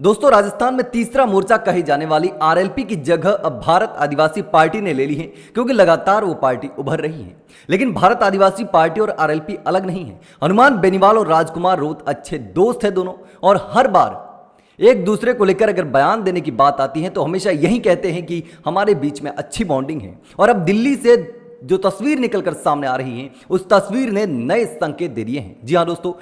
दोस्तों, राजस्थान में तीसरा मोर्चा कही जाने वाली आरएलपी की जगह अब भारत आदिवासी पार्टी ने ले ली है, क्योंकि लगातार वो पार्टी उभर रही है। लेकिन भारत आदिवासी पार्टी और आरएलपी अलग नहीं है। हनुमान बेनीवाल और राजकुमार रोत अच्छे दोस्त हैं दोनों, और हर बार एक दूसरे को लेकर अगर बयान देने की बात आती है तो हमेशा यही कहते हैं कि हमारे बीच में अच्छी बॉन्डिंग है। और अब दिल्ली से जो तस्वीर निकलकर सामने आ रही है, उस तस्वीर ने नए संकेत दे दिए हैं। जी हां दोस्तों,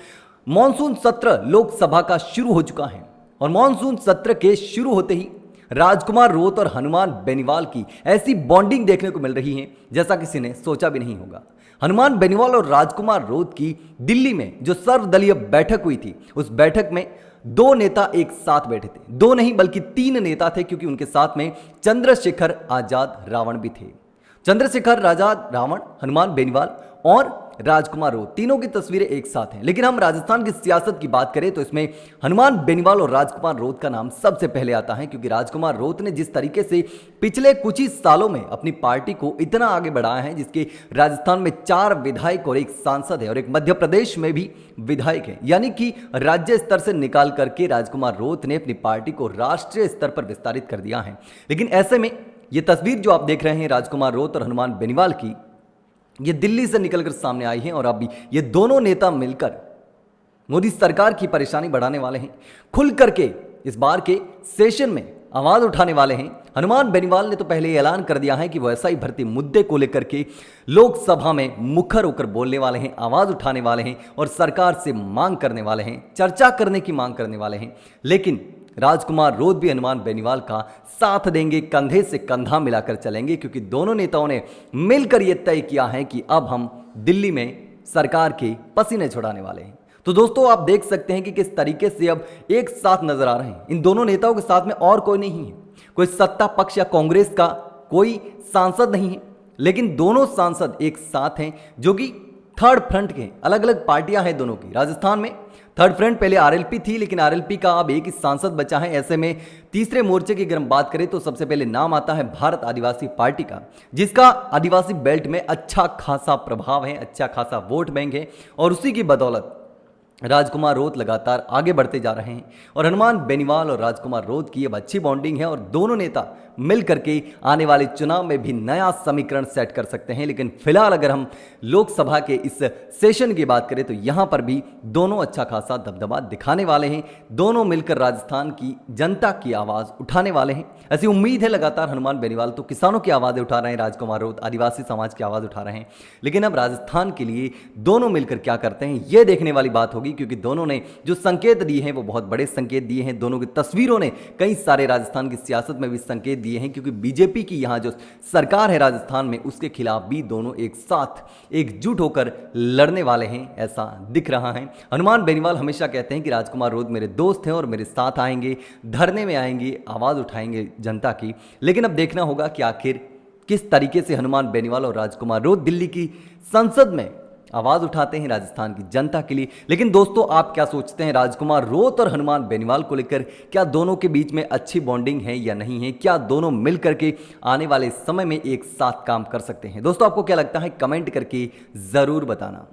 मॉनसून सत्र लोकसभा का शुरू हो चुका है, और मॉनसून सत्र के शुरू होते ही राजकुमार रोत और हनुमान बेनीवाल की ऐसी बॉन्डिंग देखने को मिल रही है जैसा किसी ने सोचा भी नहीं होगा। हनुमान बेनीवाल और राजकुमार रोत की दिल्ली में जो सर्वदलीय बैठक हुई थी, उस बैठक में दो नेता एक साथ बैठे थे। दो नहीं बल्कि तीन नेता थे, क्योंकि उनके साथ में चंद्रशेखर आजाद रावण भी थे। चंद्रशेखर आजाद रावण, हनुमान बेनीवाल और राजकुमार रोत, तीनों की तस्वीरें एक साथ हैं। लेकिन हम राजस्थान की सियासत की बात करें तो इसमें हनुमान बेनीवाल और राजकुमार रोत का नाम सबसे पहले आता है, क्योंकि राजकुमार रोत ने जिस तरीके से पिछले कुछ ही सालों में अपनी पार्टी को इतना आगे बढ़ाया है, जिसके राजस्थान में 4 विधायक और एक सांसद है, और एक मध्य प्रदेश में भी विधायक है, यानी कि राज्य स्तर से निकाल करके राजकुमार रोत ने अपनी पार्टी को राष्ट्रीय स्तर पर विस्तारित कर दिया है। लेकिन ऐसे में ये तस्वीर जो आप देख रहे हैं राजकुमार रोत और हनुमान बेनीवाल की, ये दिल्ली से निकलकर सामने आई है, और अब ये दोनों नेता मिलकर मोदी सरकार की परेशानी बढ़ाने वाले हैं। खुल करके इस बार के सेशन में आवाज उठाने वाले हैं। हनुमान बेनीवाल ने तो पहले ऐलान कर दिया है कि वो एसआई भर्ती मुद्दे को लेकर के लोकसभा में मुखर होकर बोलने वाले हैं, आवाज उठाने वाले हैं, और सरकार से मांग करने वाले हैं, चर्चा करने की मांग करने वाले हैं। लेकिन राजकुमार रोत भी हनुमान बेनीवाल का साथ देंगे, कंधे से कंधा मिलाकर चलेंगे, क्योंकि दोनों नेताओं ने मिलकर यह तय किया है कि अब हम दिल्ली में सरकार के पसीने छुड़ाने वाले हैं। तो दोस्तों, आप देख सकते हैं कि किस तरीके से अब एक साथ नजर आ रहे हैं। इन दोनों नेताओं के साथ में और कोई नहीं है, कोई सत्ता पक्ष या कांग्रेस का कोई सांसद नहीं है, लेकिन दोनों सांसद एक साथ हैं, जो कि थर्ड फ्रंट के। अलग अलग पार्टियां हैं दोनों की। राजस्थान में थर्ड फ्रंट पहले आरएलपी थी, लेकिन आरएलपी का अब एक ही सांसद बचा है। ऐसे में तीसरे मोर्चे की अगर हम बात करें तो सबसे पहले नाम आता है भारत आदिवासी पार्टी का, जिसका आदिवासी बेल्ट में अच्छा खासा प्रभाव है, अच्छा खासा वोट बैंक है, और उसी की बदौलत राजकुमार रोत लगातार आगे बढ़ते जा रहे हैं। और हनुमान बेनीवाल और राजकुमार रोत की अब अच्छी बॉन्डिंग है, और दोनों नेता मिल करके आने वाले चुनाव में भी नया समीकरण सेट कर सकते हैं। लेकिन फिलहाल अगर हम लोकसभा के इस सेशन की बात करें तो यहां पर भी दोनों अच्छा खासा दबदबा दिखाने वाले हैं। दोनों मिलकर राजस्थान की जनता की आवाज़ उठाने वाले हैं, ऐसी उम्मीद है। लगातार हनुमान बेनीवाल तो किसानों की आवाज़ें उठा रहे हैं, राजकुमार रोत आदिवासी समाज की आवाज़ उठा रहे हैं। लेकिन अब राजस्थान के लिए दोनों मिलकर क्या करते हैं, यह देखने वाली बात होगी, क्योंकि दोनों ने जो संकेत दिए हैं वो बहुत बड़े संकेत दिए हैं। दोनों की तस्वीरों ने कई सारे राजस्थान की सियासत में भी संकेत दिए हैं, क्योंकि बीजेपी की यहां जो सरकार है राजस्थान में, उसके खिलाफ भी दोनों एक साथ एकजुट होकर लड़ने वाले हैं, ऐसा दिख रहा है। हनुमान बेनीवाल हमेशा कहते हैं कि राजकुमार रोत मेरे दोस्त हैं और मेरे साथ आएंगे, धरने में आएंगे, आवाज उठाएंगे जनता की। लेकिन अब देखना होगा कि आखिर किस तरीके से हनुमान बेनीवाल और राजकुमार रोत दिल्ली की संसद में आवाज उठाते हैं राजस्थान की जनता के लिए। लेकिन दोस्तों, आप क्या सोचते हैं राजकुमार रोत और हनुमान बेनीवाल को लेकर? क्या दोनों के बीच में अच्छी बॉन्डिंग है या नहीं है? क्या दोनों मिल करके आने वाले समय में एक साथ काम कर सकते हैं? दोस्तों, आपको क्या लगता है? कमेंट करके जरूर बताना।